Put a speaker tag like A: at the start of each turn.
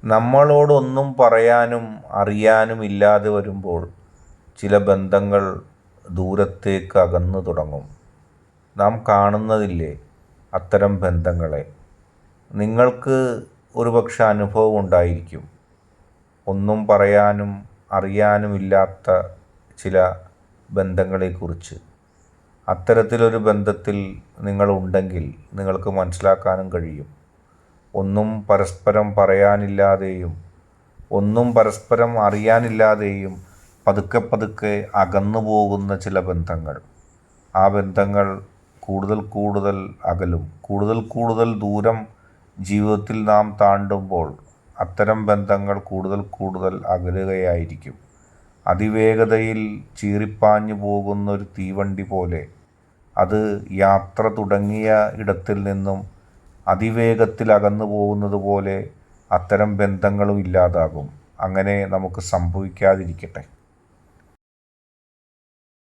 A: നമ്മളോടൊന്നും പറയാനും അറിയാനും ഇല്ലാതെ വരുമ്പോൾ ചില ബന്ധങ്ങൾ ദൂരത്തേക്ക് അകന്നു തുടങ്ങും. നാം കാണുന്നതില്ലേ അത്തരം ബന്ധങ്ങളെ? നിങ്ങൾക്ക് ഒരുപക്ഷെ അനുഭവം ഉണ്ടായിരിക്കും. ഒന്നും പറയാനും അറിയാനുമില്ലാത്ത ചില ബന്ധങ്ങളെക്കുറിച്ച്. അത്തരത്തിലൊരു ബന്ധത്തിൽ നിങ്ങളുണ്ടെങ്കിൽ നിങ്ങൾക്ക് മനസ്സിലാക്കാനും കഴിയും. ഒന്നും പരസ്പരം പറയാനില്ലാതെയും ഒന്നും പരസ്പരം അറിയാനില്ലാതെയും പതുക്കെ പതുക്കെ അകന്നു പോകുന്ന ചില ബന്ധങ്ങൾ. ആ ബന്ധങ്ങൾ കൂടുതൽ കൂടുതൽ അകലും. കൂടുതൽ കൂടുതൽ ദൂരം ജീവിതത്തിൽ നാം താണ്ടുമ്പോൾ അത്തരം ബന്ധങ്ങൾ കൂടുതൽ കൂടുതൽ അകലുകയായിരിക്കും. അതിവേഗതയിൽ ചീറിപ്പാഞ്ഞു പോകുന്ന ഒരു തീവണ്ടി പോലെ അത് യാത്ര തുടങ്ങിയ ഇടത്തിൽ നിന്നും അതിവേഗത്തിൽ അകന്നു പോകുന്നത് പോലെ അത്തരം ബന്ധങ്ങളും ഇല്ലാതാകും. അങ്ങനെ നമുക്ക് സംഭവിക്കാതിരിക്കട്ടെ.